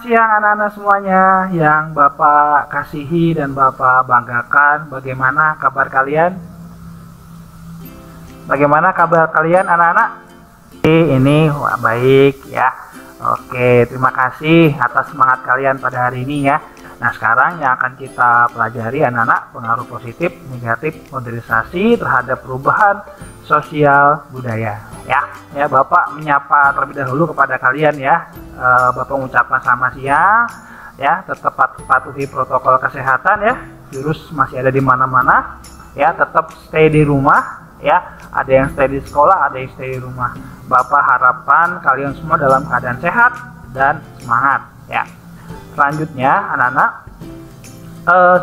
siang anak-anak semuanya yang Bapak kasihi dan Bapak banggakan. Bagaimana kabar kalian? Bagaimana kabar kalian anak-anak? Ini baik ya. Oke, terima kasih atas semangat kalian pada hari ini ya. Nah, sekarang yang akan kita pelajari anak-anak, pengaruh positif, negatif, modernisasi terhadap perubahan sosial budaya. Ya, Bapak menyapa terlebih dahulu kepada kalian ya. Bapak mengucapkan selamat siang ya, tetap patuhi protokol kesehatan ya. Virus masih ada di mana-mana ya, tetap stay di rumah ya. Ada yang stay di sekolah, ada yang stay di rumah. Bapak harapkan kalian semua dalam keadaan sehat dan semangat ya. Selanjutnya anak-anak,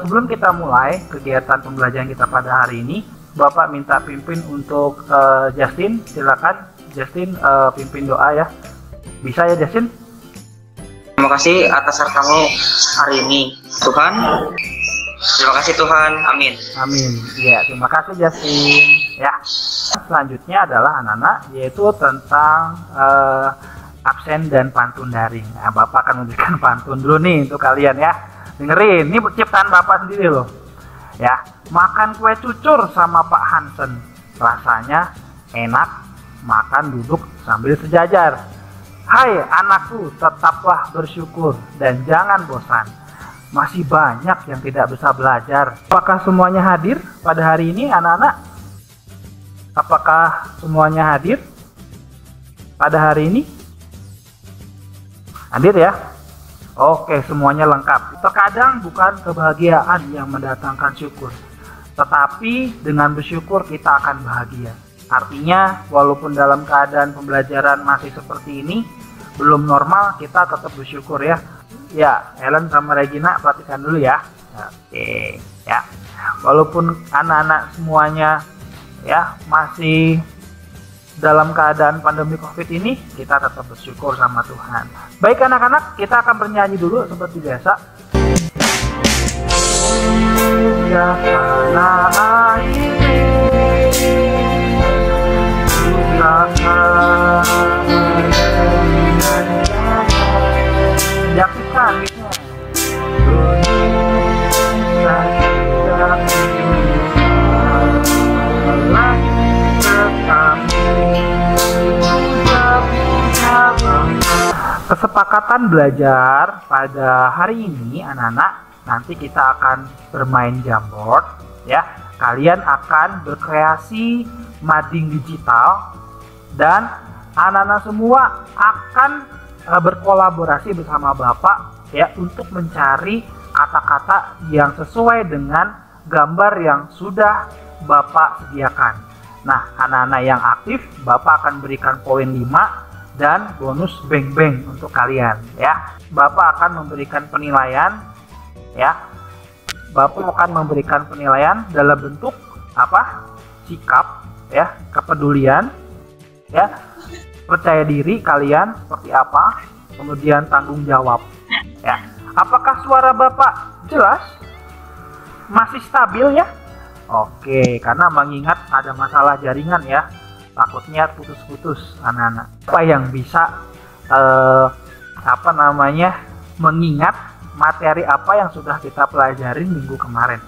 sebelum kita mulai kegiatan pembelajaran kita pada hari ini, Bapak minta pimpin untuk Justin. Silakan Justin, pimpin doa ya. Bisa ya Justin? Terima kasih atas sertamu hari ini, Tuhan. Terima kasih Tuhan, amin. Amin. Ya, terima kasih Justin. Ya. Selanjutnya adalah anak-anak, yaitu tentang absen dan pantun daring. Nah, Bapak akan memberikan pantun dulu nih untuk kalian ya. Dengerin, ini ciptaan Bapak sendiri loh. Ya, makan kue cucur sama Pak Hansen, rasanya enak, makan duduk sambil sejajar. Hai anakku, tetaplah bersyukur dan jangan bosan. Masih banyak yang tidak bisa belajar. Apakah semuanya hadir pada hari ini anak-anak? Apakah semuanya hadir pada hari ini? Hadir ya? Oke, semuanya lengkap. Terkadang bukan kebahagiaan yang mendatangkan syukur, tetapi dengan bersyukur kita akan bahagia. Artinya, walaupun dalam keadaan pembelajaran masih seperti ini, belum normal, kita tetap bersyukur ya. Ya, Ellen sama Regina perhatikan dulu ya. Oke, ya. Walaupun anak-anak semuanya ya masih dalam keadaan pandemi COVID ini, kita tetap bersyukur sama Tuhan. Baik anak-anak, kita akan bernyanyi dulu seperti biasa. Ya tanah air, diaktifkan gitu. Kesepakatan belajar pada hari ini anak-anak, nanti kita akan bermain jamboard ya. Kalian akan berkreasi mading digital dan anak-anak semua akan berkolaborasi bersama Bapak ya untuk mencari kata-kata yang sesuai dengan gambar yang sudah Bapak sediakan. Nah, anak-anak yang aktif Bapak akan berikan poin 5 dan bonus beng-beng untuk kalian ya. Bapak akan memberikan penilaian ya. Bapak akan memberikan penilaian dalam bentuk apa? Sikap ya, kepedulian ya, percaya diri kalian seperti apa, kemudian tanggung jawab ya. Apakah suara Bapak jelas? Masih stabil ya? Oke, karena mengingat ada masalah jaringan ya, takutnya putus-putus anak-anak. Apa yang bisa mengingat materi apa yang sudah kita pelajarin minggu kemarin?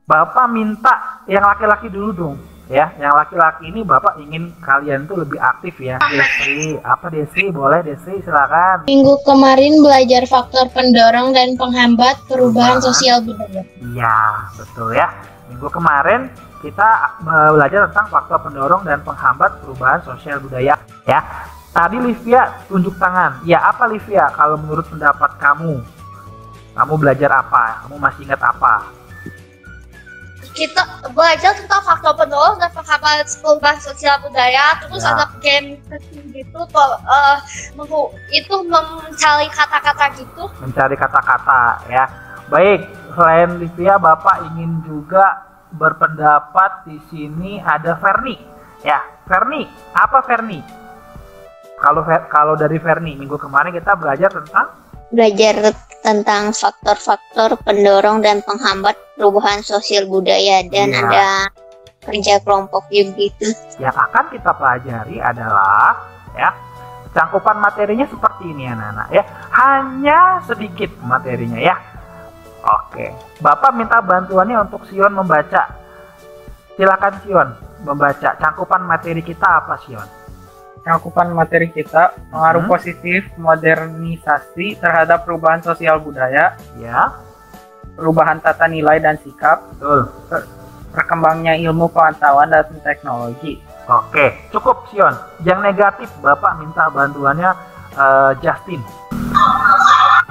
Bapak minta yang laki-laki dulu dong ya. Yang laki-laki ini Bapak ingin kalian tuh lebih aktif ya. Desi, apa Desi? Boleh Desi, silakan. Minggu kemarin belajar faktor pendorong dan penghambat perubahan sosial budaya. Iya, betul ya. Minggu kemarin kita belajar tentang faktor pendorong dan penghambat perubahan sosial budaya ya. Tadi Livia tunjuk tangan. Ya, apa Livia? Kalau menurut pendapat kamu belajar apa? Kamu masih ingat apa? Kita belajar tentang faktor pendorong dan penghambat perubahan sosial budaya. Terus Ya. ada game gitu, itu mencari kata-kata gitu. Mencari kata-kata ya. Baik, selain Livia, Bapak ingin juga berpendapat. Di sini ada Ferni. Ya, Ferni, apa Ferni? Kalau dari Ferni, minggu kemarin kita belajar tentang faktor-faktor pendorong dan penghambat perubahan sosial budaya dan Iya. ada kerja kelompok gitu. Yang akan kita pelajari adalah ya Cangkupan materinya seperti ini anak-anak ya. Hanya sedikit materinya ya. Oke, Bapak minta bantuannya untuk Sion membaca. Silakan Sion membaca. Cangkupan materi kita apa, Sion? Cakupan materi kita pengaruh positif modernisasi terhadap perubahan sosial budaya, Ya, perubahan tata nilai dan sikap, betul. berkembangnya ilmu pengetahuan dan teknologi. Oke, cukup Sion. Yang negatif Bapak minta bantuannya Justin.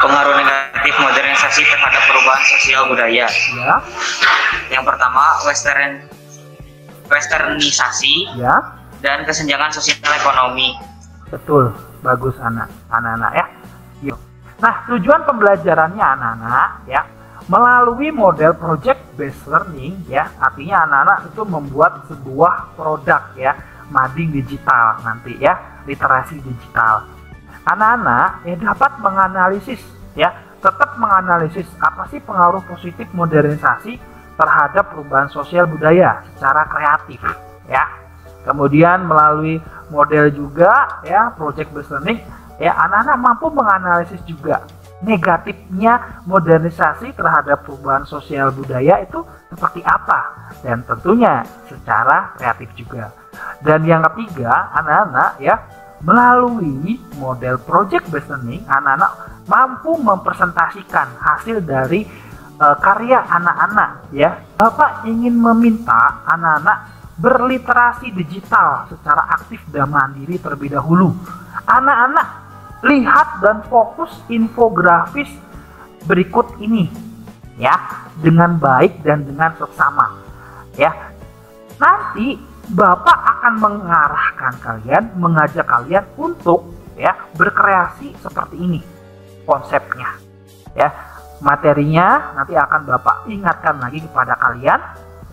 Pengaruh negatif modernisasi terhadap perubahan sosial budaya. Ya, Yang pertama, westernisasi ya, dan kesenjangan sosial ekonomi. betul. Bagus anak-anak ya. Yuk. Nah, tujuan pembelajarannya anak-anak ya melalui model project based learning ya, artinya anak-anak itu membuat sebuah produk ya, mading digital nanti ya, literasi digital. Anak-anak ya dapat menganalisis ya, tetap menganalisis apa sih pengaruh positif modernisasi terhadap perubahan sosial budaya secara kreatif ya. Kemudian melalui model juga ya, project based learning ya, anak-anak mampu menganalisis juga negatifnya modernisasi terhadap perubahan sosial budaya itu seperti apa, dan tentunya secara kreatif juga. Dan yang ketiga, anak-anak ya melalui model project based learning, anak-anak mampu mempresentasikan hasil dari karya anak-anak ya. Bapak ingin meminta anak-anak berliterasi digital secara aktif dan mandiri terlebih dahulu. Anak-anak lihat dan fokus infografis berikut ini ya, dengan baik dan dengan seksama ya. Nanti Bapak akan mengarahkan kalian, mengajak kalian untuk ya berkreasi seperti ini konsepnya ya. Materinya nanti akan Bapak ingatkan lagi kepada kalian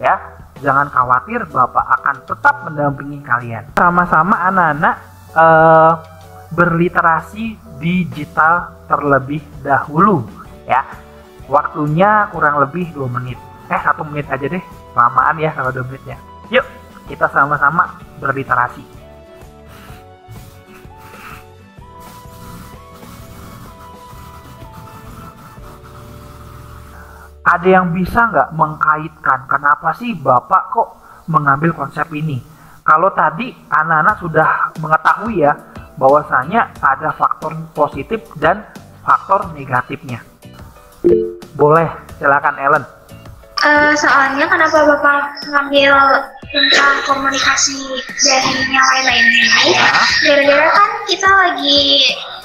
ya. Jangan khawatir, Bapak akan tetap mendampingi kalian. Sama-sama anak-anak berliterasi digital terlebih dahulu ya. Waktunya kurang lebih 2 menit. 1 menit aja deh. Lamaan ya kalau 2 menitnya. Yuk, kita sama-sama berliterasi. Ada yang bisa nggak mengkaitkan kenapa sih Bapak kok mengambil konsep ini? Kalau tadi anak-anak sudah mengetahui ya bahwasanya ada faktor positif dan faktor negatifnya. Boleh, silakan Ellen. Soalnya kenapa Bapak ngambil tentang komunikasi dari yang lain-lainnya ini? Ya. Gara-gara kan kita lagi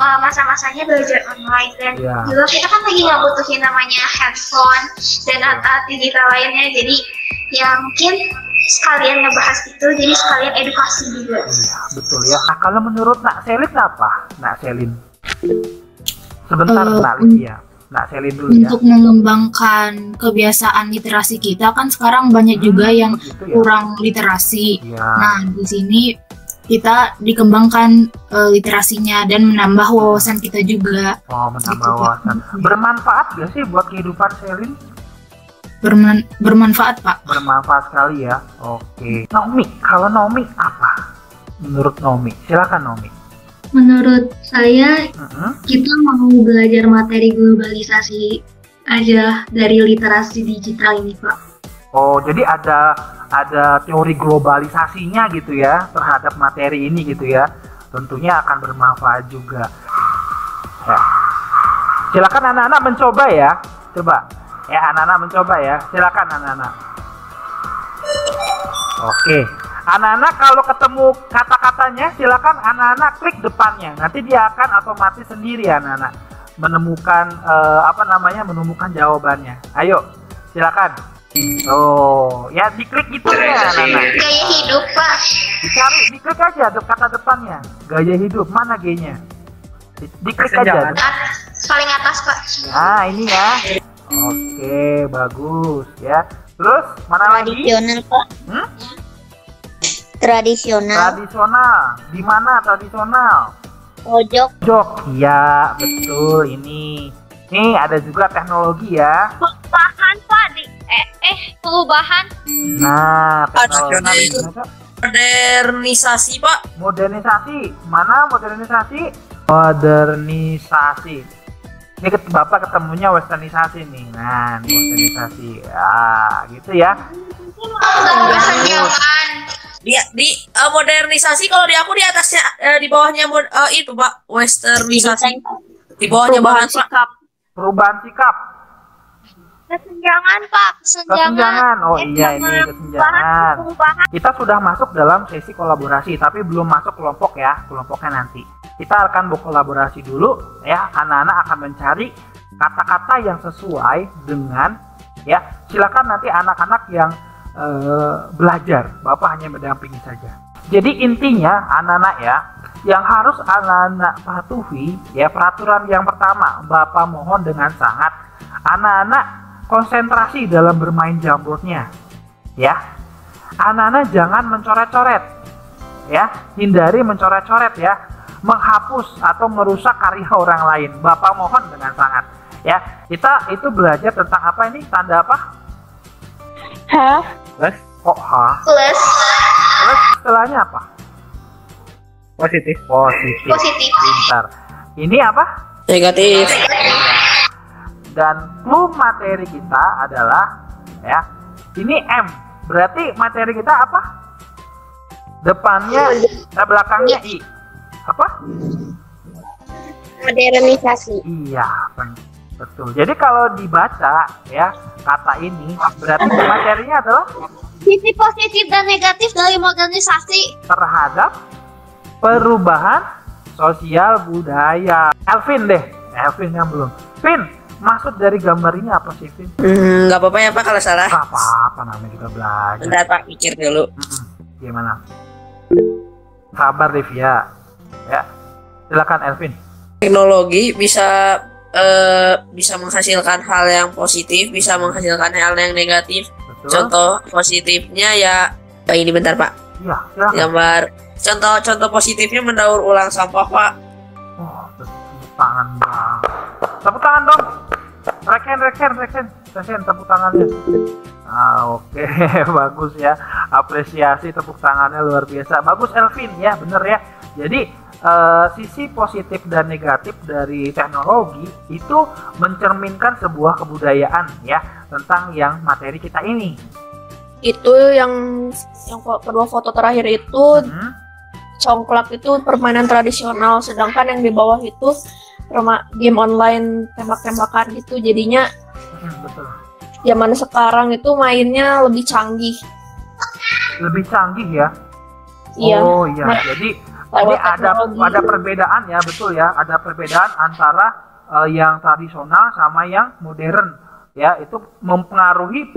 masa-masanya belajar online, dan Ya. juga kita kan lagi nggak butuhin namanya handphone dan alat digital lainnya. Jadi ya mungkin sekalian ngebahas itu, jadi sekalian edukasi juga. Iya, betul ya. Nah, kalau menurut Nak Selin apa? Nak Selin. Sebentar Nak Lydia. Nak Selin dulu ya. Untuk mengembangkan kebiasaan literasi kita, kan sekarang banyak juga yang begitu ya. kurang literasi. Ya. Nah, di sini kita dikembangkan literasinya dan menambah wawasan kita juga. Oh, menambah wawasan. Bermanfaat gak sih buat kehidupan Selin? Bermanfaat, Pak. Bermanfaat sekali ya. Oke. Naomi, kalau Naomi apa? Menurut Naomi, silakan Naomi. Menurut saya, Mm-mm. kita mau belajar materi globalisasi aja dari literasi digital ini, Pak. Oh, jadi ada teori globalisasinya gitu ya terhadap materi ini gitu ya. Tentunya akan bermanfaat juga. Ya. Silakan anak-anak mencoba ya. Coba. Ya, anak-anak mencoba ya. Silakan anak-anak. Oke. Anak-anak kalau ketemu kata-katanya silakan anak-anak klik depannya. Nanti dia akan otomatis sendiri anak-anak menemukan menemukan jawabannya. Ayo, silakan. Oh, ya diklik gitu ya anak-anak. Gaya hidup, Pak. Dicari, diklik aja kata depannya. Gaya hidup, mana G-nya? Diklik aja. Paling atas, Pak. Nah, ini ya. Oke, bagus ya. Terus mana lagi? Tradisional, Pak. Hmm? Tradisional. Tradisional. Di mana tradisional? Pojok. Jok. Iya, betul ini. Nih ada juga teknologi ya. Perubahan, Pak. Perubahan. Nah, teknologi. Modernisasi, Pak. Modernisasi. Mana modernisasi? Modernisasi. Ini Bapak ketemunya westernisasi nih. Nah, ini westernisasi. Ya, gitu ya. Di modernisasi kalau di aku di atasnya di bawahnya itu Pak, westernisasi. Di bawahnya bahan sikap. Perubahan sikap. Kesenjangan, Pak. Kesenjangan. Oh iya, ini kesenjangan. Kita sudah masuk dalam sesi kolaborasi, tapi belum masuk kelompok ya. Kelompoknya nanti. Kita akan berkolaborasi dulu ya. Anak-anak akan mencari kata-kata yang sesuai dengan ya. Silakan nanti anak-anak yang belajar. Bapak hanya mendampingi saja. Jadi intinya anak-anak ya, yang harus anak-anak patuhi ya peraturan yang pertama. Bapak mohon dengan sangat anak-anak konsentrasi dalam bermain jamboardnya ya. Anak-anak jangan mencoret-coret ya, hindari mencoret-coret ya, menghapus atau merusak karya orang lain. Bapak mohon dengan sangat ya. Kita itu belajar tentang apa ini, tanda apa? Plus. Kok Plus. Plus istilahnya apa? Positif. Positif. Pintar. Ini apa? Negatif. Dan clue materi kita adalah ya, ini M. Berarti materi kita apa? Depannya, belakangnya I. Apa? Modernisasi. Iya, betul. Jadi kalau dibaca ya kata ini, berarti materinya adalah Sisi positif dan negatif dari modernisasi. terhadap perubahan sosial budaya. Elvin deh, Elvin yang belum. Vin, maksud dari gambar ini apa sih, Vin? Nggak apa-apa ya Pak kalau salah. Gak apa-apa, namanya juga belajar. Bentar Pak, pikir dulu. Gimana? Sabar Livia. Ya, silakan Elvin. Teknologi bisa menghasilkan hal yang positif, bisa menghasilkan hal yang negatif. Betul. Contoh positifnya ya ini bentar Pak. Iya, silakan. Gambar contoh positifnya mendaur ulang sampah Pak. Oh, tepuk tangan bang. Tepuk tangan dong. Reken, tepuk tangannya. Oke, bagus ya. Apresiasi, tepuk tangannya luar biasa. Bagus Elvin ya, bener ya. Jadi sisi positif dan negatif dari teknologi itu mencerminkan sebuah kebudayaan ya tentang yang materi kita ini. Itu yang kedua foto terakhir itu congklak itu permainan tradisional, sedangkan yang di bawah itu game online tembak-tembakan gitu. Jadinya Betul. zaman sekarang itu mainnya lebih canggih. Lebih canggih ya. Iya. Oh iya, jadi ada perbedaan ya, betul ya. Ada perbedaan antara yang tradisional sama yang modern ya. Itu mempengaruhi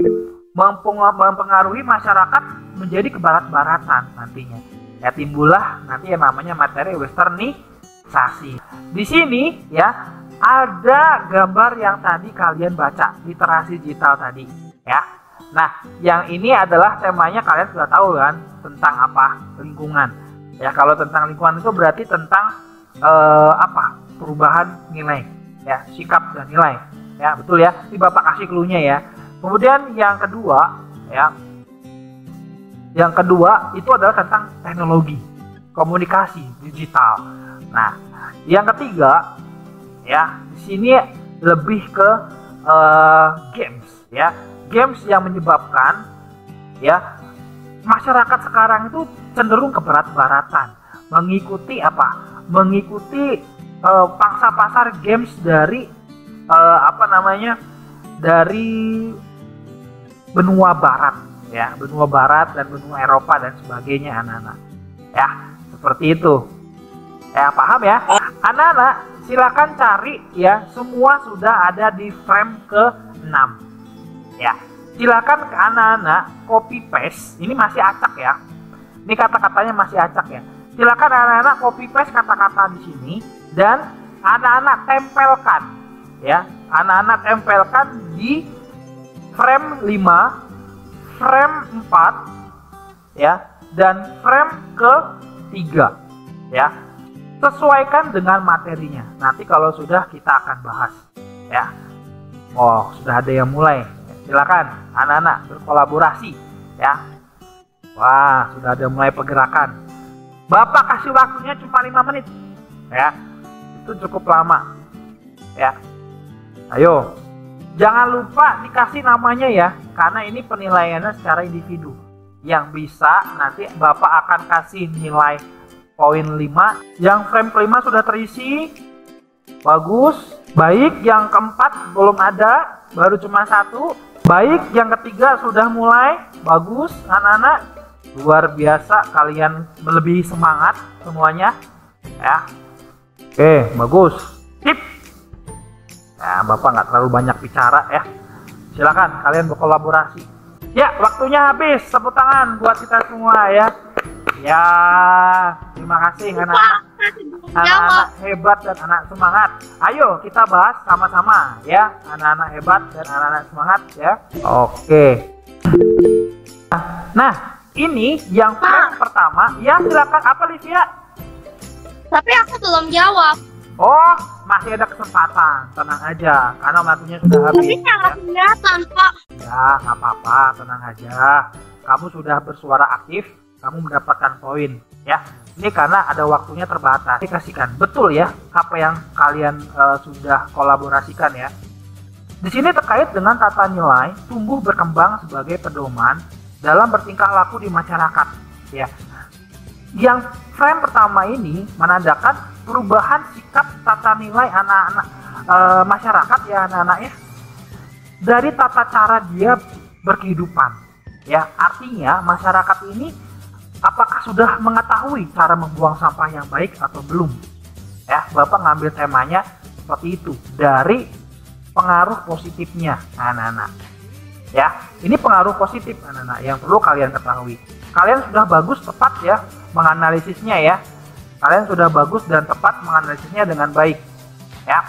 masyarakat menjadi kebarat-baratan nantinya. Ya timbullah nanti yang namanya materi westernisasi. Di sini ya ada gambar yang tadi kalian baca, literasi digital tadi ya. Nah, yang ini adalah temanya kalian sudah tahu kan tentang apa? Lingkungan. Ya, kalau tentang lingkungan itu berarti tentang apa? Perubahan nilai ya, sikap dan nilai. Ya, betul ya. Ini Bapak kasih clue-nya ya. Kemudian yang kedua ya. Yang kedua itu adalah tentang teknologi, komunikasi digital. Nah, yang ketiga ya, di sini lebih ke games ya. Games yang menyebabkan ya masyarakat sekarang itu cenderung kebarat-baratan, mengikuti apa? Mengikuti pangsa pasar games dari dari benua barat ya, benua barat dan benua Eropa dan sebagainya anak-anak. Ya, seperti itu. Ya, paham ya? Anak-anak, silakan cari ya, semua sudah ada di frame ke-6. Ya. Silakan ke anak-anak copy paste. Ini masih acak ya. Ini kata-katanya masih acak ya. Silakan anak-anak copy paste kata-kata di sini dan anak-anak tempelkan ya. Anak-anak tempelkan di frame 5, frame 4 ya, dan frame ke-3 ya. Sesuaikan dengan materinya. Nanti kalau sudah kita akan bahas ya. Oh, sudah ada yang mulai. Silakan anak-anak berkolaborasi ya. Wah, sudah ada mulai pergerakan. Bapak kasih waktunya cuma 5 menit. Ya. Itu cukup lama. Ya. Ayo. Jangan lupa dikasih namanya ya, karena ini penilaiannya secara individu. Yang bisa nanti Bapak akan kasih nilai poin 5. Yang frame kelima sudah terisi. Bagus. Baik, yang keempat belum ada, baru cuma 1. Baik, yang ketiga sudah mulai. Bagus, anak-anak. Luar biasa, kalian melebihi semangat semuanya. Ya. Oke, bagus. Tip. Ya, Bapak nggak terlalu banyak bicara ya. Silakan kalian berkolaborasi. Ya, waktunya habis. Tepuk tangan buat kita semua ya. Ya, terima kasih anak-anak hebat dan anak semangat. Ayo kita bahas sama-sama ya, anak-anak hebat dan anak-anak semangat ya. Oke. Nah, ini yang pertama. Ya, silakan. Apa, Livia? Tapi aku belum jawab. Oh, masih ada kesempatan. Tenang aja, karena waktunya sudah habis. Tapi sangat kelihatan, Pak. Ya, nggak apa-apa, tenang aja. Kamu sudah bersuara aktif, kamu mendapatkan poin. Ya, ini karena ada waktunya terbatas. Dikasihkan, betul ya, apa yang kalian sudah kolaborasikan ya. Di sini terkait dengan tata nilai tumbuh berkembang sebagai pedoman dalam bertingkah laku di masyarakat. Ya, yang frame pertama ini menandakan perubahan sikap tata nilai anak-anak masyarakat ya anak-anak ya, dari tata cara dia berkehidupan ya. Artinya masyarakat ini apakah sudah mengetahui cara membuang sampah yang baik atau belum ya. Bapak ngambil temanya seperti itu dari pengaruh positifnya anak-anak ya. Ini pengaruh positif anak-anak yang perlu kalian ketahui. Kalian sudah bagus tepat ya menganalisisnya ya. Kalian sudah bagus dan tepat menganalisisnya dengan baik ya.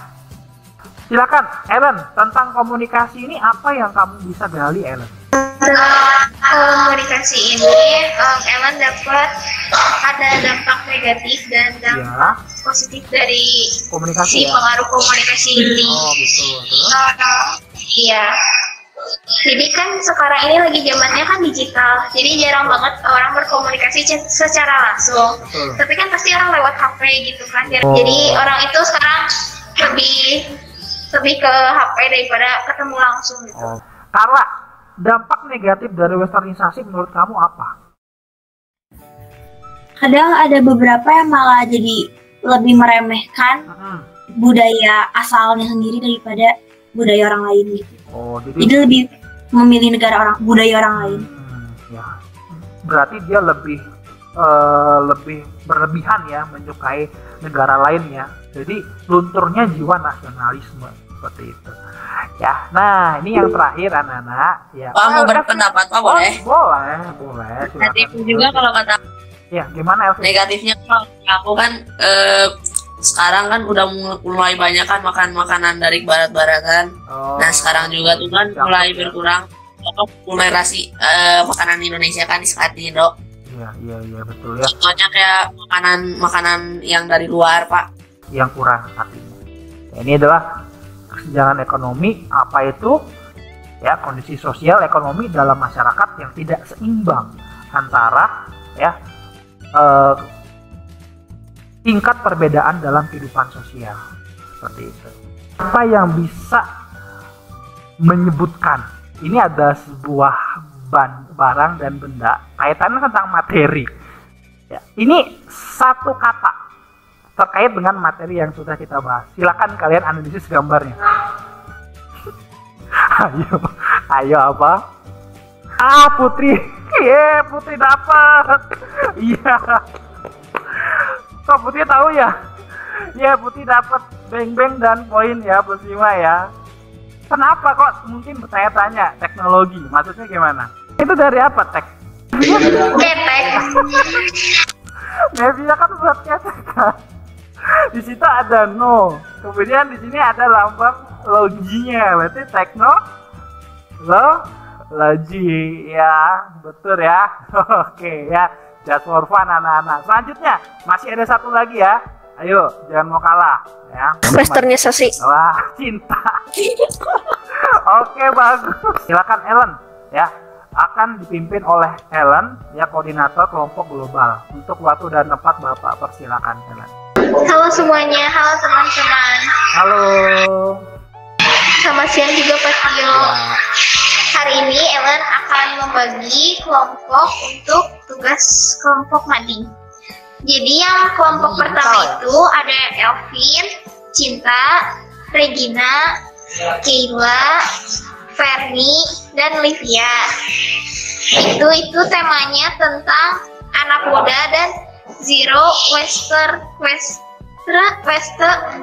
Silakan Ellen, tentang komunikasi ini apa yang kamu bisa gali Ellen? Komunikasi ini Ellen dapat ada dampak negatif dan dampak positif dari komunikasi ya? Pengaruh komunikasi ini. Oh betul. Iya. Jadi kan sekarang ini lagi zamannya kan digital, jadi jarang banget orang berkomunikasi secara langsung. Betul. Tapi kan pasti orang lewat HP gitu kan. Jadi orang itu sekarang lebih ke HP daripada ketemu langsung gitu. Oh. Carla, dampak negatif dari westernisasi menurut kamu apa? Kadang ada beberapa yang malah jadi lebih meremehkan budaya asalnya sendiri daripada budaya orang lain gitu. Oh, jadi lebih memilih budaya orang lain. Ya, berarti dia lebih berlebihan ya menyukai negara lain ya. Jadi lunturnya jiwa nasionalisme seperti itu. Ya, nah ini yang terakhir anak-anak. Ya. Pak mau berpendapat Pak boleh? Boleh. Negatif juga kalau kata. Ya, gimana Elvin? Negatifnya kalau aku kan sekarang kan udah mulai banyak kan makan makanan dari barat-baratan. Nah sekarang juga tuh kan mulai berkurang populerasi makanan Indonesia kan disekati Indo. Iya betul ya. Contohnya kayak makanan yang dari luar Pak. Yang kurang artinya. Ya, ini adalah kesenjangan ekonomi, apa itu? Ya, kondisi sosial ekonomi dalam masyarakat yang tidak seimbang antara ya tingkat perbedaan dalam kehidupan sosial seperti itu. Apa yang bisa menyebutkan ini ada sebuah barang dan benda kaitannya tentang materi ya. Ini satu kata terkait dengan materi yang sudah kita bahas. Silakan kalian analisis gambarnya. ayo apa? Putri. Putri dapat. Iya. Kok Putri tahu ya? Ya, Putri dapat beng-beng dan poin ya, plus 5 ya. Kenapa kok mungkin bertanya-tanya teknologi? Maksudnya gimana? Itu dari apa, Tek? Ketek. Nevia kan buat ketek kan? Di situ ada no. Kemudian di sini ada lambang loginya. Berarti teknologi ya, betul ya. Oke ya. Just for fun anak-anak. Selanjutnya masih ada satu lagi ya. Ayo, jangan mau kalah ya. Westernisasi. Wah, cinta. Oke, bagus. Silakan Ellen ya. akan dipimpin oleh Ellen, ya, koordinator kelompok global. Untuk waktu dan tempat Bapak persilakan, Ellen. Halo semuanya, halo teman-teman. Halo. Selamat siang juga Pak Tio. Ya. Hari ini Ellen akan membagi kelompok untuk tugas kelompok mading. Jadi yang kelompok pertama itu ada Elvin, Cinta, Regina, Kayla, Fernie, dan Livia. Itu temanya tentang anak muda dan zero waste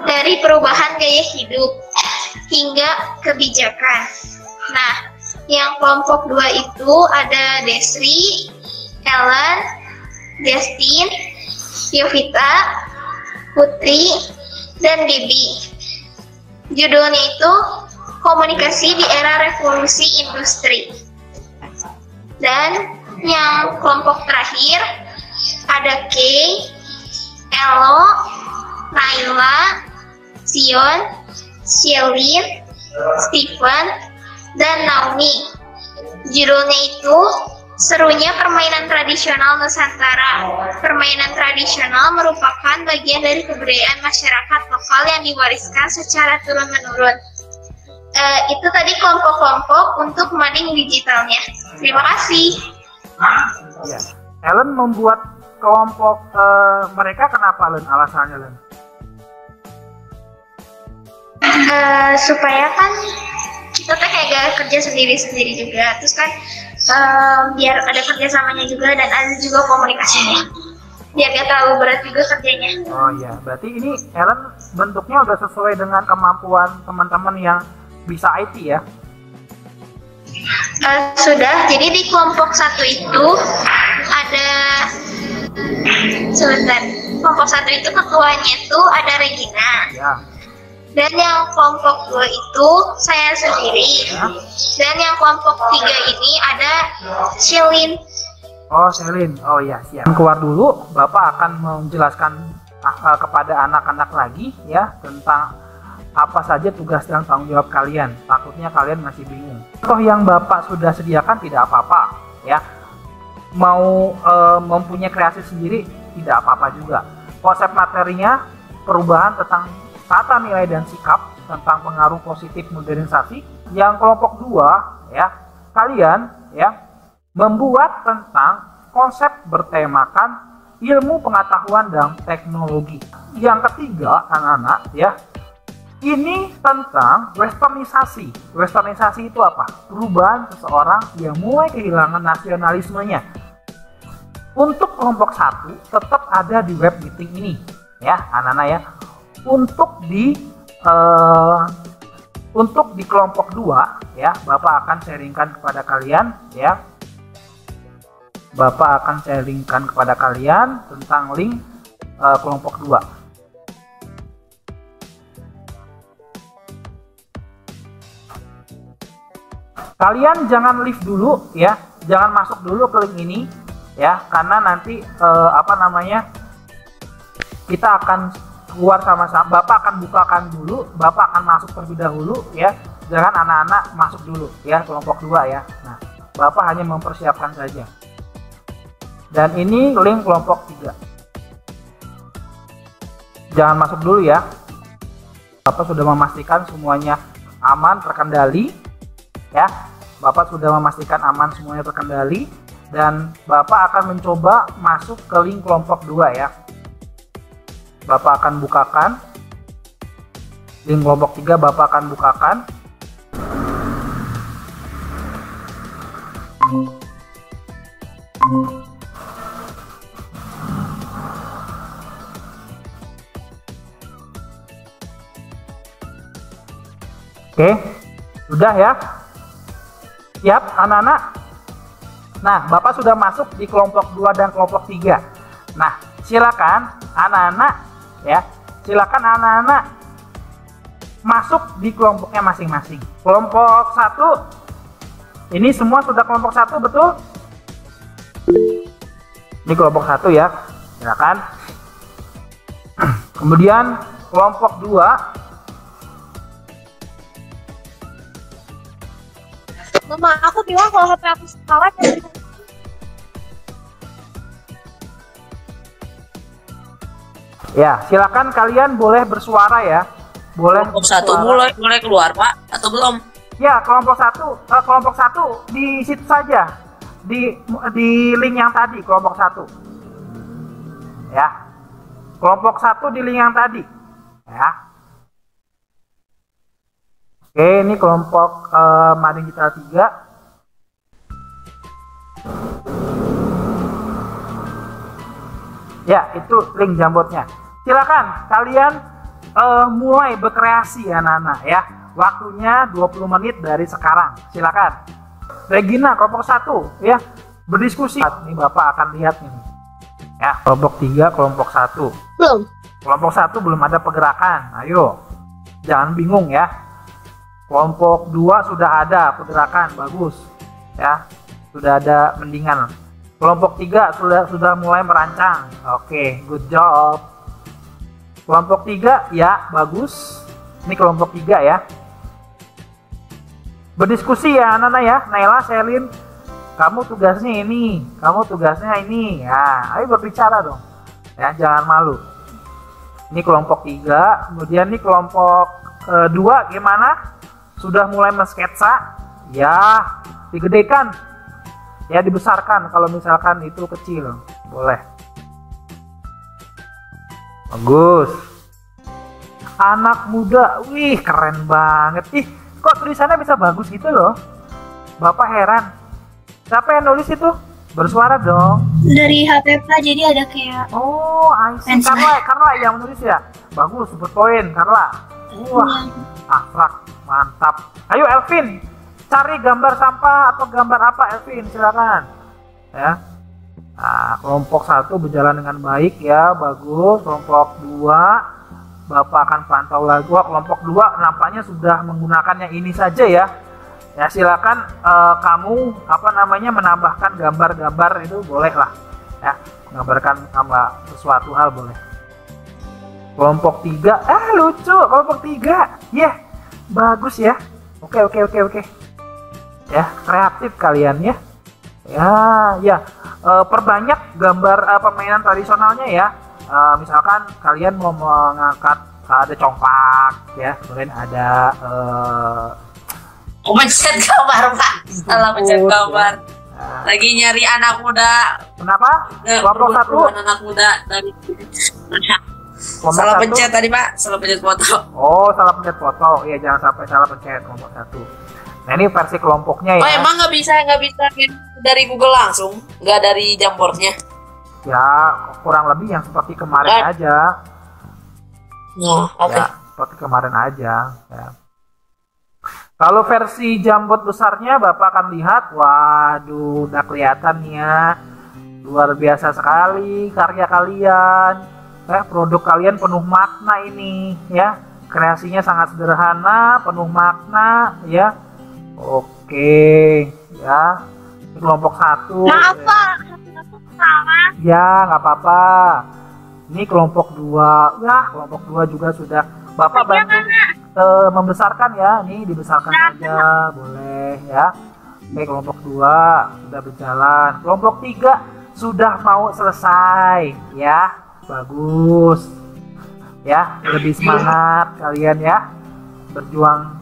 dari perubahan gaya hidup hingga kebijakan. Nah, yang kelompok 2 itu ada Desri, Ellen, Justin, Yovita, Putri, dan Debbie. Judulnya itu Komunikasi di Era Revolusi Industri. Dan yang kelompok terakhir ada Kay, Elo, Naila, Zion, Shelin, Stephen, dan Naomi. Judulnya itu Serunya Permainan Tradisional Nusantara. Permainan tradisional merupakan bagian dari kebudayaan masyarakat lokal yang diwariskan secara turun-menurun. Itu tadi kelompok-kelompok untuk mading digitalnya. Terima kasih. Ya. Ellen membuat kelompok mereka kenapa, Len? Alasannya, Len? Supaya kan kita tuh kayak gak kerja sendiri-sendiri juga. Terus kan biar ada kerjasamanya juga dan ada juga komunikasinya. Biar gak terlalu berat juga kerjanya. Oh iya, berarti ini Ellen bentuknya udah sesuai dengan kemampuan teman-teman yang bisa IT ya? Sudah, jadi di kelompok 1 itu ada sebentar. Kelompok 1 itu ketuanya itu ada Regina. Ya. Dan yang kelompok 2 itu saya sendiri. Ya. Dan yang kelompok 3 ini ada Shelin. Oh, Shelin. Oh iya, siap. Keluar dulu, Bapak akan menjelaskan kepada anak-anak lagi ya tentang apa saja tugas dan tanggung jawab kalian. Takutnya kalian masih bingung. Toh yang Bapak sudah sediakan tidak apa-apa ya. Mau mempunyai kreasi sendiri tidak apa-apa juga. Konsep materinya perubahan tentang tata nilai dan sikap, tentang pengaruh positif modernisasi. Yang kelompok 2 ya, kalian ya membuat tentang konsep bertemakan ilmu pengetahuan dan teknologi. Yang ketiga, anak-anak ya, ini tentang westernisasi. Westernisasi itu apa? Perubahan seseorang yang mulai kehilangan nasionalismenya. Untuk kelompok 1 tetap ada di web meeting ini ya, anak-anak ya. Untuk di kelompok 2 ya, Bapak akan sharingkan kepada kalian ya. Bapak akan sharingkan kepada kalian tentang link kelompok 2. Kalian jangan leave dulu ya, jangan masuk dulu ke link ini ya, karena nanti kita akan keluar sama-sama. Bapak akan bukakan dulu, Bapak akan masuk terlebih dahulu ya, jangan anak-anak masuk dulu ya, kelompok 2 ya. Nah, Bapak hanya mempersiapkan saja. Dan ini link kelompok 3. Jangan masuk dulu ya. Bapak sudah memastikan semuanya aman, terkendali ya. Bapak sudah memastikan aman, semuanya terkendali, dan Bapak akan mencoba masuk ke link kelompok 2 ya. Bapak akan bukakan link kelompok 3, Bapak akan bukakan. Oke, sudah ya. Siap anak-anak? Nah, Bapak sudah masuk di kelompok 2 dan kelompok 3. Nah, silakan anak-anak ya, silakan anak-anak masuk di kelompoknya masing-masing. Kelompok 1 ini semua sudah kelompok 1, betul? Ini kelompok 1 ya, silakan. Kemudian kelompok 2. Mama aku bilang kalau HP aku salah ya. Ya, silakan kalian boleh bersuara ya. Boleh. Kelompok satu mulai keluar Pak atau belum? Ya, kelompok satu di situ saja. Di link yang tadi, kelompok satu. Ya. Kelompok satu di link yang tadi. Ya. Oke, ini kelompok Mading Digital 3. Ya, itu link Jambotnya. Silakan kalian mulai berkreasi anak-anak ya. Waktunya 20 menit dari sekarang. Silakan. Regina kelompok 1 ya. Berdiskusi. Ini Bapak akan lihat ini. Ya, kelompok 3, kelompok 1. Belum. Kelompok 1 belum ada pergerakan. Ayo. Jangan bingung ya. Kelompok 2 sudah ada pergerakan, bagus. Ya. Sudah ada mendingan. Kelompok 3 sudah mulai merancang. Oke, good job. Kelompok 3 ya, bagus. Ini kelompok 3 ya. Berdiskusi ya anak-anak ya. Naila, Selin, kamu tugasnya ini, kamu tugasnya ini. Ya, ayo berbicara dong. Ya, jangan malu. Ini kelompok 3, kemudian ini kelompok 2 gimana? Sudah mulai mensketsa? Ya, digedekan. Ya, dibesarkan kalau misalkan itu kecil. Boleh. Bagus. Anak muda, wih keren banget. Ih, kok tulisannya bisa bagus gitu loh. Bapak heran. Siapa yang nulis itu? Bersuara dong. Dari HP Pak, jadi ada kayak Oh, I see. Carla yang menulis ya. Bagus, super poin Carla. Wah, akhlak mantap. Ayo Elvin, cari gambar sampah atau gambar apa Elvin, silakan. Ya. Nah, kelompok 1 berjalan dengan baik ya, bagus. Kelompok 2 Bapak akan pantau lagi. Wah, kelompok 2 nampaknya sudah menggunakan yang ini saja ya. Ya, silakan kamu menambahkan gambar-gambar itu boleh lah. Ya, menggambarkan sama sesuatu hal boleh. Kelompok 3, lucu kelompok 3. Yeah, bagus ya. Oke. Ya, kreatif kalian ya. Ya. Perbanyak gambar permainan tradisionalnya ya. Misalkan kalian mau mengangkat ada congklak ya, kemudian ada pencet gambar Pak, salah pencet gambar. Lagi nyari anak muda. Kenapa? Kelompok 1 anak muda dari salah pencet tadi Pak, salah pencet foto. Oh, salah pencet foto. Iya, jangan sampai salah pencet kelompok 1. Nah, ini versi kelompoknya ya. Oh, emang nggak bisa dari Google langsung, nggak dari Jamboardnya? Ya, kurang lebih yang seperti kemarin aja. Oh, oke. Ya, seperti kemarin aja. Ya. Kalau versi Jamboard besarnya, Bapak akan lihat, waduh, udah kelihatan ya. Luar biasa sekali karya kalian. Produk kalian penuh makna ini, ya. Kreasinya sangat sederhana, penuh makna, ya. Oke, ya. Kelompok 1. Maaf Pak, aku salah. Ya, nggak apa-apa. Ini kelompok 2. Ya, kelompok 2 juga sudah. Bapak bantu membesarkan ya. Ini dibesarkan saja, boleh ya. Oke, kelompok 2 sudah berjalan. Kelompok 3 sudah mau selesai, ya. Bagus. Ya, lebih semangat kalian ya. Berjuang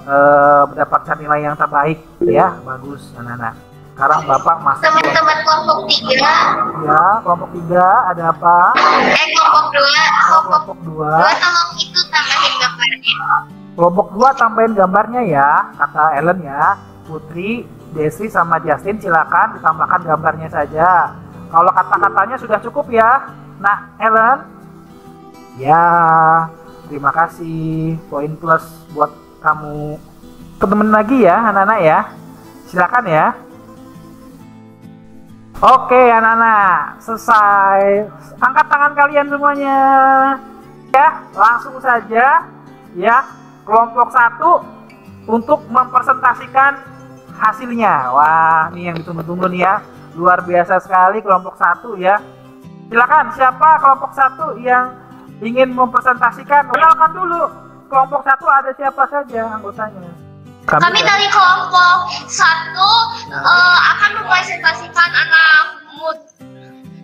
mendapatkan nilai yang terbaik ya. Bagus anak-anak. Sekarang Bapak masuk Teman-teman kelompok 3. Ya, kelompok 3 ada apa? Kelompok 2. Kelompok 2. Tolong itu tambahin gambarnya. Kelompok 2 tambahin gambarnya ya, kata Ellen ya. Putri, Desi sama Justin silakan ditambahkan gambarnya saja. Kalau kata-katanya sudah cukup ya. Nah, Ellen. Ya, terima kasih. Poin plus buat kamu. Temen lagi ya, anak-anak ya. Silakan ya. Oke anak-anak, selesai. Angkat tangan kalian semuanya. Ya, langsung saja ya. Kelompok 1 untuk mempresentasikan hasilnya. Wah, ini yang ditunggu-tunggu nih ya. Luar biasa sekali kelompok 1 ya. Silakan, siapa kelompok 1 yang ingin mempresentasikan? Kenalkan dulu. Kelompok 1 ada siapa saja anggotanya. Kami dari kelompok 1 akan mempresentasikan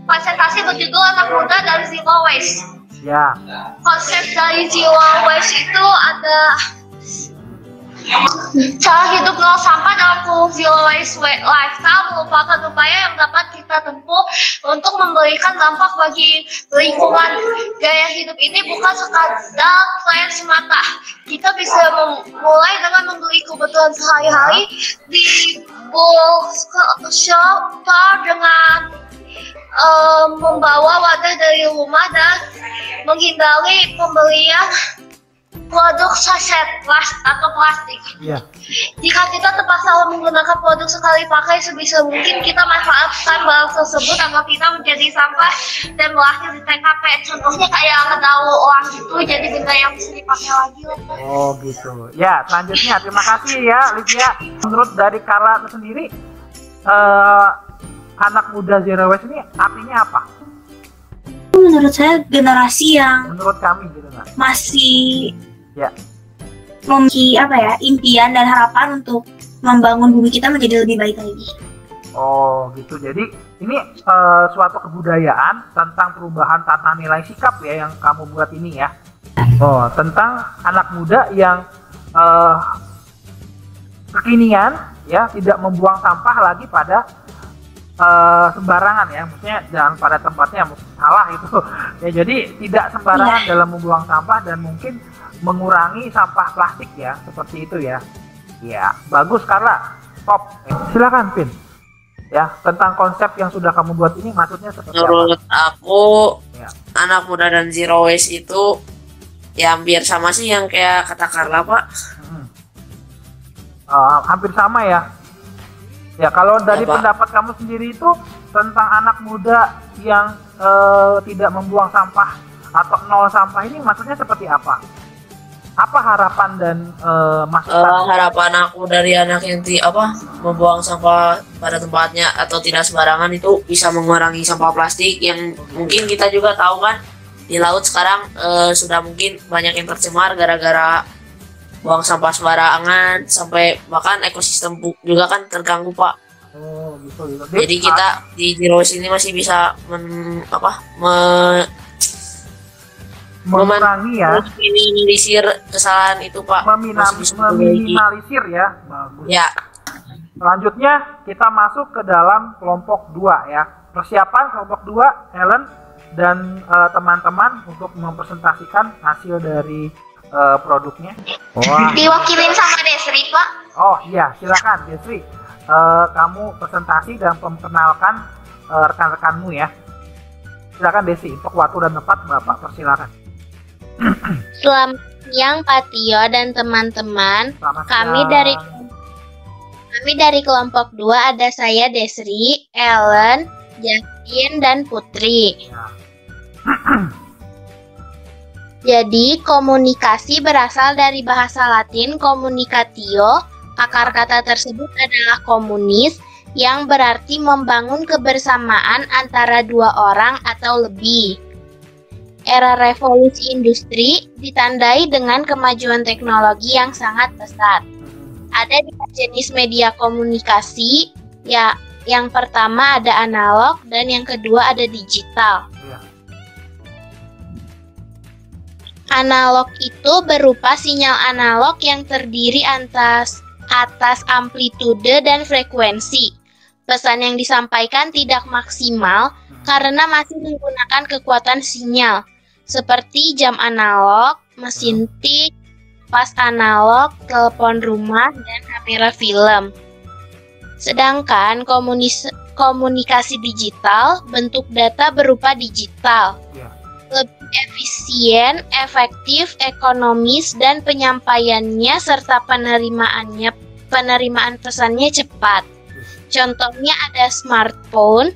presentasi berjudul anak muda dari Zero Waste. Ya. Konsep dari Zero Waste itu ada cara hidup nol sampah dalam kurung Zero Waste Lifestyle merupakan upaya yang dapat kita tempuh untuk memberikan dampak bagi lingkungan. Gaya hidup ini bukan sekadar tren semata. Kita bisa mulai dengan membeli kebutuhan sehari-hari di bookshop dengan membawa wadah dari rumah dan menghindari pembelian produk saset atau plastik. Iya. Jika kita terpaksa menggunakan produk sekali pakai, sebisa mungkin kita manfaatkan barang tersebut agar tidak menjadi sampah dan berakhir di TKP. Contohnya kayak kedaur ulang gitu, jadi benda yang bisa dipakai lagi. Oh gitu. Ya, selanjutnya terima kasih ya Livia. Menurut dari Carla sendiri, anak muda Zero Waste ini artinya apa? Menurut saya generasi yang Menurut kami gitu nggak? masih Ya. memiliki impian dan harapan untuk membangun bumi kita menjadi lebih baik lagi. Oh gitu. Jadi ini suatu kebudayaan tentang perubahan tata nilai sikap ya yang kamu buat ini ya. Oh, tentang anak muda yang kekinian ya, tidak membuang sampah lagi pada sembarangan ya, maksudnya jangan pada tempatnya salah itu ya. Jadi tidak sembarangan dalam membuang sampah dan mungkin mengurangi sampah plastik ya, seperti itu ya. Ya, bagus Carla, top. Silakan Pin. Ya, tentang konsep yang sudah kamu buat ini maksudnya seperti Menurut apa? aku, Ya. anak muda dan Zero Waste itu ya hampir sama sih yang kayak kata Carla, Pak. Hampir sama ya. Ya, kalau dari Pak. pendapat kamu sendiri itu tentang anak muda yang tidak membuang sampah atau nol sampah ini maksudnya seperti apa? Apa harapan dan masukan? Harapan aku dari anak yang membuang sampah pada tempatnya atau tidak sembarangan itu bisa mengurangi sampah plastik yang mungkin kita juga tahu kan di laut sekarang sudah mungkin banyak yang tercemar gara-gara buang sampah sembarangan, sampai bahkan ekosistem juga kan terganggu, Pak. Oh gitu. Jadi kita di Zero Waste ini masih bisa mengurangi ya, meminimalisir kesalahan itu, Pak. Masih bisa meminimalisir ya. Bagus. Ya. Selanjutnya kita masuk ke dalam kelompok 2 ya. Persiapan kelompok 2, Helen dan teman-teman untuk mempresentasikan hasil dari produknya. Wah. Diwakilin sama Desri, Pak. Oh iya, silakan Desri. Kamu presentasi dan memperkenalkan rekan-rekanmu ya. Silakan Desi, untuk waktu dan tempat Bapak persilakan. Selamat siang Pak Tio dan teman-teman. Kami dari kelompok 2 ada saya Desri, Ellen, Justin dan Putri. Ya. Jadi komunikasi berasal dari bahasa Latin communicatio. Akar kata tersebut adalah komunis yang berarti membangun kebersamaan antara dua orang atau lebih. Era revolusi industri ditandai dengan kemajuan teknologi yang sangat pesat. Ada 2 jenis media komunikasi, ya, yang pertama ada analog dan yang kedua ada digital. Analog itu berupa sinyal analog yang terdiri atas amplitude dan frekuensi. Pesan yang disampaikan tidak maksimal karena masih menggunakan kekuatan sinyal, seperti jam analog, mesin tik, pas analog, telepon rumah, dan kamera film. Sedangkan komunikasi digital, bentuk data berupa digital. Lebih efisien, efektif, ekonomis, dan penyampaiannya serta penerimaan pesannya cepat. Contohnya ada smartphone,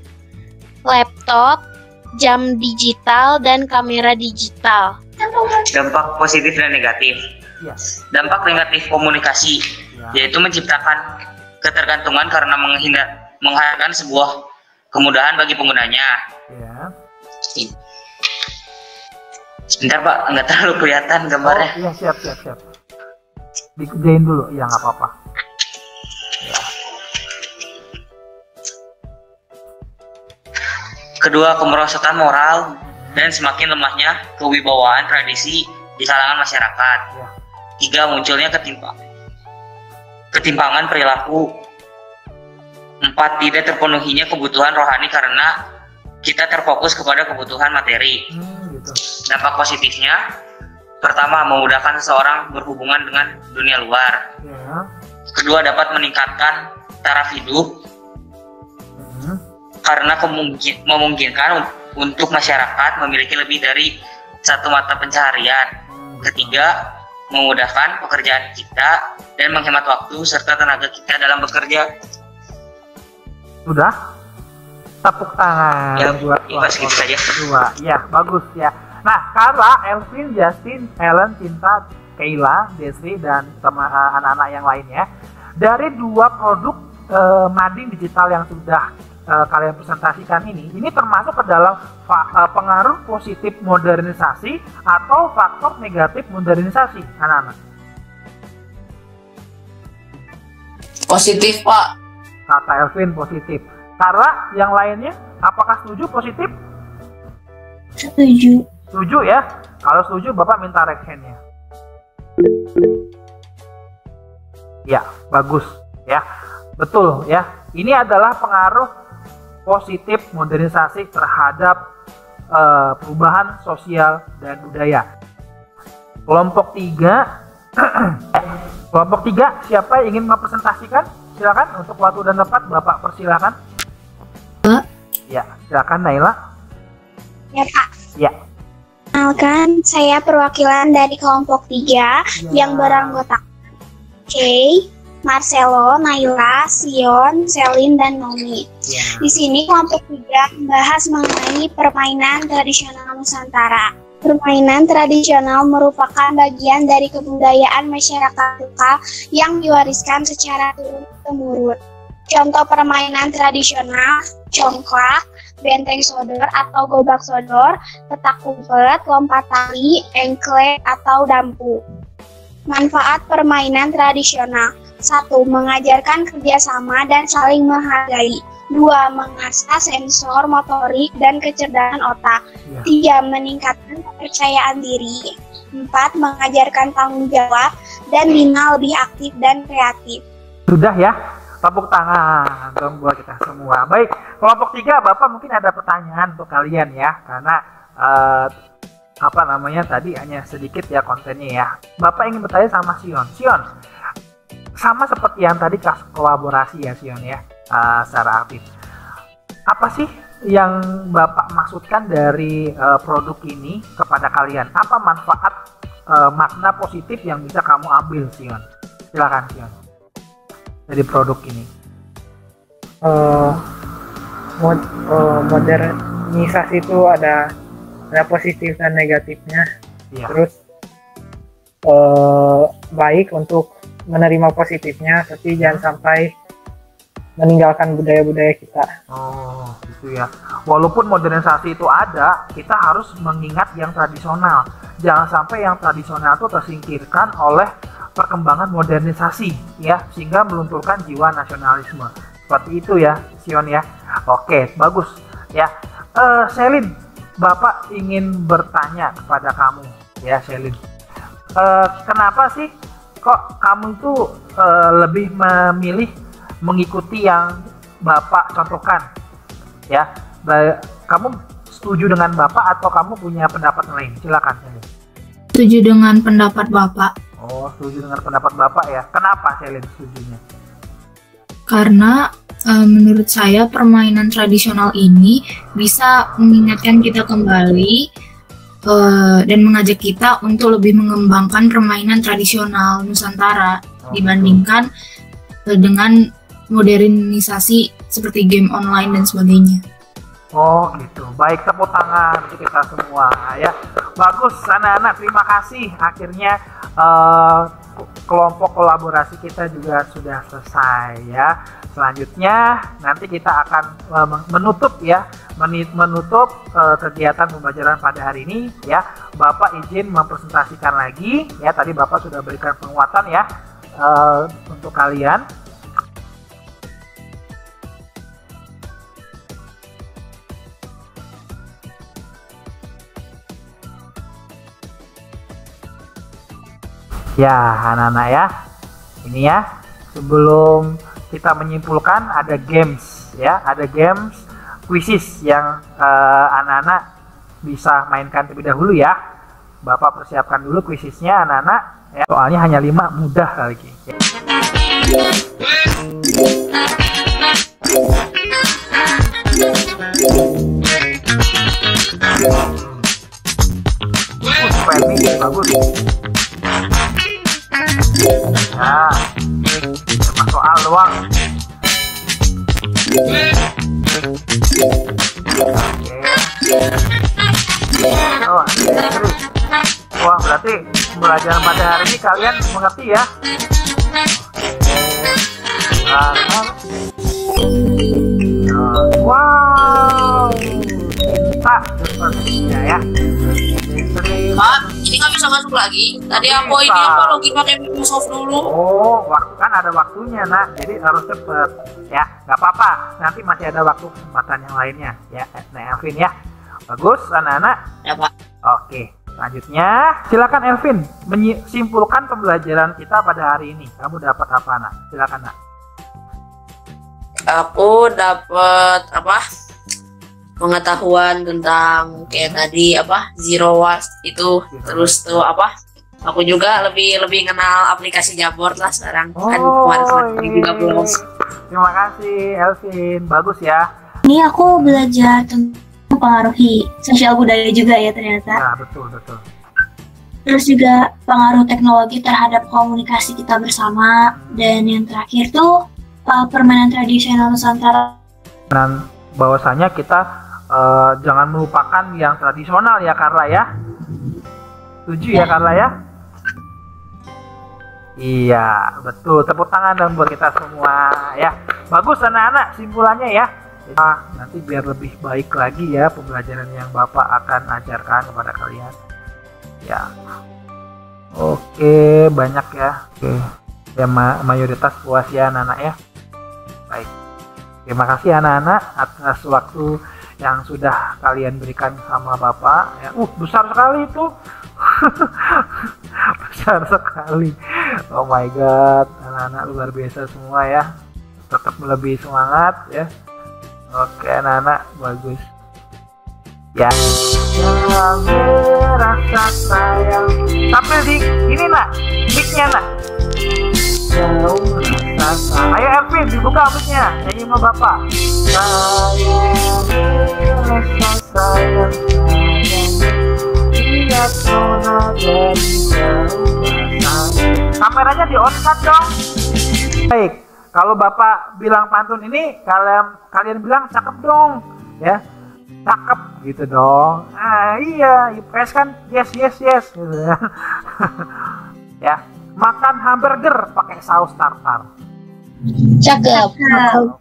laptop, jam digital, dan kamera digital. Dampak positif dan negatif. Dampak negatif komunikasi, yaitu menciptakan ketergantungan karena menghadirkan sebuah kemudahan bagi penggunanya. Sebentar Pak, nggak terlalu kelihatan gambarnya. Oh iya, siap. Dikerjain dulu, ya nggak apa-apa. Kedua, kemerosotan moral dan semakin lemahnya kewibawaan tradisi di kalangan masyarakat. 3, munculnya ketimpangan perilaku. 4, tidak terpenuhinya kebutuhan rohani karena kita terfokus kepada kebutuhan materi. Dampak positifnya, pertama, memudahkan seseorang berhubungan dengan dunia luar. Kedua, dapat meningkatkan taraf hidup karena memungkinkan untuk masyarakat memiliki lebih dari satu mata pencaharian. Ketiga, memudahkan pekerjaan kita dan menghemat waktu serta tenaga kita dalam bekerja. Sudah? Tepuk tangan Ya, buat segitu saja. kedua. Ya, bagus ya. Nah, Carla, Elvin, Justin, Helen, Cinta, Kayla, Desri, dan anak-anak yang lainnya, dari 2 produk mading digital yang sudah kalian presentasikan ini termasuk ke dalam pengaruh positif modernisasi atau faktor negatif modernisasi, anak-anak? Positif, Pak. Kata Elvin positif. Carla, yang lainnya, apakah setuju positif? Setuju. Setuju ya? Kalau setuju, Bapak minta raise hand-nya. Ya, bagus ya. Betul ya. Ini adalah pengaruh positif modernisasi terhadap perubahan sosial dan budaya. Kelompok 3 kelompok 3, siapa yang ingin mempresentasikan? Silakan, untuk waktu dan tempat Bapak persilakan. Ya, silakan Naila. Ya, Pak. Ya. Kenalkan, saya perwakilan dari kelompok 3 yang beranggotakan Kay, Marcelo, Naila, Sion, Selin, dan Nomi. Di sini kelompok 3 membahas mengenai permainan tradisional Nusantara. Permainan tradisional merupakan bagian dari kebudayaan masyarakat lokal yang diwariskan secara turun-temurun. Contoh permainan tradisional, congklak, benteng sodor atau gobak sodor, petak umpet, lompat tali, engklek, atau dampu. Manfaat permainan tradisional: 1. Mengajarkan kerjasama dan saling menghargai. 2. Mengasah sensor motorik dan kecerdasan otak. 3. Meningkatkan kepercayaan diri. 4. Mengajarkan tanggung jawab dan bina lebih aktif dan kreatif. Sudah ya? Tepuk tangan dong buat kita semua. Baik, kelompok 3, Bapak mungkin ada pertanyaan untuk kalian ya, karena tadi hanya sedikit ya kontennya ya. Bapak ingin bertanya sama Sion. Sion, sama seperti yang tadi kolaborasi ya Sion ya, secara aktif. Apa sih yang Bapak maksudkan dari produk ini kepada kalian? Apa manfaat makna positif yang bisa kamu ambil, Sion? Silakan Sion. Dari produk ini. Modernisasi itu ada positif dan negatifnya. Ya. Terus baik untuk menerima positifnya, tapi jangan sampai meninggalkan budaya-budaya kita. Oh, gitu ya. Walaupun modernisasi itu ada, kita harus mengingat yang tradisional. Jangan sampai yang tradisional itu tersingkirkan oleh perkembangan modernisasi ya, sehingga melunturkan jiwa nasionalisme. Seperti itu ya, Sion ya. Oke, bagus ya. Selin, Bapak ingin bertanya kepada kamu ya, Selin. Kenapa sih kok kamu itu lebih memilih mengikuti yang Bapak contohkan ya? Kamu setuju dengan Bapak atau kamu punya pendapat lain? Silakan, Selin. Setuju dengan pendapat Bapak. Oh, setuju dengan pendapat Bapak ya. Kenapa Selin setujunya? Karena menurut saya permainan tradisional ini bisa mengingatkan kita kembali dan mengajak kita untuk lebih mengembangkan permainan tradisional Nusantara dibandingkan dengan modernisasi seperti game online dan sebagainya. Oh gitu, baik, tepuk tangan untuk kita semua ya. Bagus anak-anak, terima kasih. Akhirnya kelompok kolaborasi kita juga sudah selesai ya. Selanjutnya nanti kita akan menutup kegiatan pembelajaran pada hari ini ya. Bapak izin mempresentasikan lagi ya. Tadi Bapak sudah berikan penguatan ya untuk kalian. Ya, anak-anak ya. Ini ya, sebelum kita menyimpulkan ada games ya, ada games quizzes yang anak-anak bisa mainkan terlebih dahulu ya. Bapak persiapkan dulu quizesnya anak-anak ya. Soalnya hanya 5, mudah lagi. Ini bagus. Nah, cuma soal doang. Oh, wah, berarti pembelajaran pada hari ini kalian mengerti ya. Wow, kita sepertinya ya. Pak, ini nggak bisa masuk lagi. Tadi aku ini apa login pakai Microsoft dulu. Oh, waktu kan ada waktunya nak, jadi harus cepet ya. Nggak apa-apa, nanti masih ada waktu kesempatan yang lainnya ya. Nah, Elvin ya, bagus anak-anak. Ya Pak. Oke, selanjutnya silakan Elvin menyimpulkan pembelajaran kita pada hari ini. Kamu dapat apa nak? Silakan nak. Aku dapat apa? Pengetahuan tentang kayak tadi apa zero waste itu, terus tuh apa, aku juga lebih kenal aplikasi Jamboard lah sekarang. Kan kemarin juga belum. Terima kasih Elvin, bagus ya. Ini aku belajar tentang mempengaruhi sosial budaya juga ya ternyata. Ya, betul. Terus juga pengaruh teknologi terhadap komunikasi kita bersama. Dan yang terakhir tuh permainan tradisional Nusantara. Dan bahwasanya kita jangan melupakan yang tradisional ya Carla ya. Setuju ya Carla ya? Iya, betul. Tepuk tangan dong buat kita semua ya. Bagus anak-anak simpulannya ya. Nanti biar lebih baik lagi ya pembelajaran yang Bapak akan ajarkan kepada kalian. Ya. Oke, banyak ya. Oke. Ya mayoritas puas ya anak-anak ya. Baik. Terima kasih anak-anak atas waktu yang sudah kalian berikan sama Bapak ya. Besar sekali itu. Besar sekali. Oh my god, anak-anak luar biasa semua ya. Tetap lebih semangat ya. Oke anak-anak, bagus ya. Jangan merasa sayang. Tampil di ini nak, mic-nya nak. Jauh rasa sayang. Ayo Elvin, dibuka mic-nya, nyanyi sama Bapak. Sayang, rasa sayang, lihat zona dari jauh rasa. Kameranya di on kan dong. Baik, kalau Bapak bilang pantun ini, kalian bilang cakep dong, ya, cakep gitu dong. Iya, IPS kan yes gitu ya. Ya, makan hamburger pakai saus tartar. Cakep.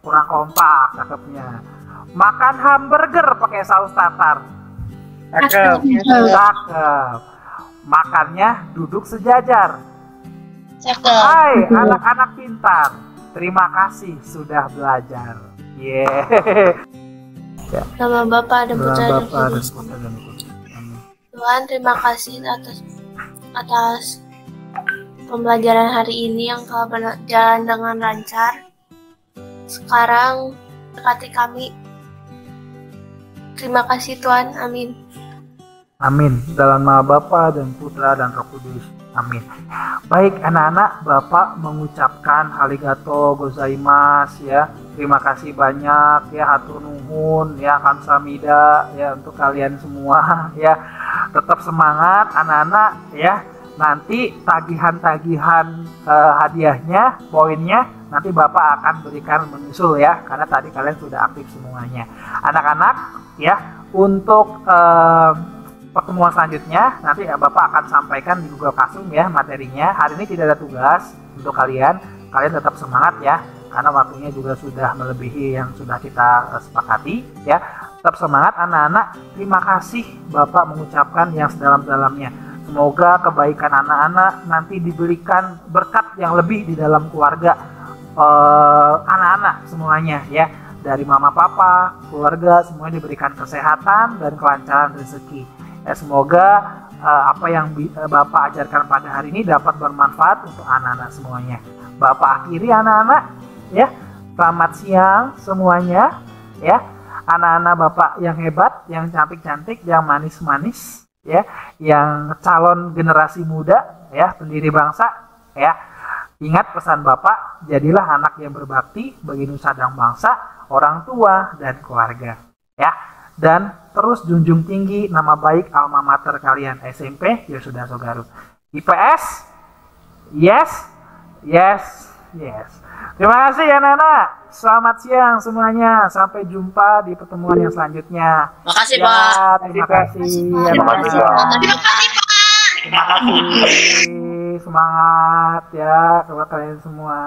Kurang kompak cakepnya. Makan hamburger pakai saus tartar. Cakep. Makannya duduk sejajar. Cakep. Hai anak-anak pintar. Terima kasih sudah belajar. Nama Bapak dan Putra dan Bapak Kudus. dan Tuhan, terima kasih atas pembelajaran hari ini yang telah berjalan dengan lancar. Sekarang berkati kami. Terima kasih Tuhan. Amin. Amin. Dalam nama Bapa dan Putra dan Roh Kudus. Amin. Baik anak-anak, Bapak mengucapkan arigato gozaimasu ya. Terima kasih banyak ya, hatur nuhun ya, kamsahamnida ya untuk kalian semua ya. Tetap semangat anak-anak ya. Nanti tagihan-tagihan hadiahnya, poinnya nanti Bapak akan berikan menyusul ya, karena tadi kalian sudah aktif semuanya. Anak-anak ya, untuk pertemuan selanjutnya nanti Bapak akan sampaikan di Google Classroom ya materinya. Hari ini tidak ada tugas untuk kalian tetap semangat ya, karena waktunya juga sudah melebihi yang sudah kita sepakati ya. Tetap semangat anak-anak. Terima kasih Bapak mengucapkan yang sedalam-dalamnya. Semoga kebaikan anak-anak nanti diberikan berkat yang lebih di dalam keluarga anak-anak semuanya ya. Dari mama papa, keluarga semuanya diberikan kesehatan dan kelancaran rezeki. Ya, semoga apa yang Bapak ajarkan pada hari ini dapat bermanfaat untuk anak-anak semuanya. Bapak akhiri anak-anak ya. Selamat siang semuanya ya. Anak-anak Bapak yang hebat, yang cantik-cantik, yang manis-manis ya, yang calon generasi muda ya, pendiri bangsa ya. Ingat pesan Bapak, jadilah anak yang berbakti bagi nusa dan bangsa, orang tua dan keluarga ya. Dan terus junjung tinggi nama baik alma mater kalian SMP Yosuda Sogaru. IPS? Yes. Yes. Yes. Terima kasih ya anak-anak. Selamat siang semuanya. Sampai jumpa di pertemuan yang selanjutnya. Makasih ya, Pak. Terima kasih. Terima kasih Pak. Terima kasih. Semangat ya kepada kalian semua.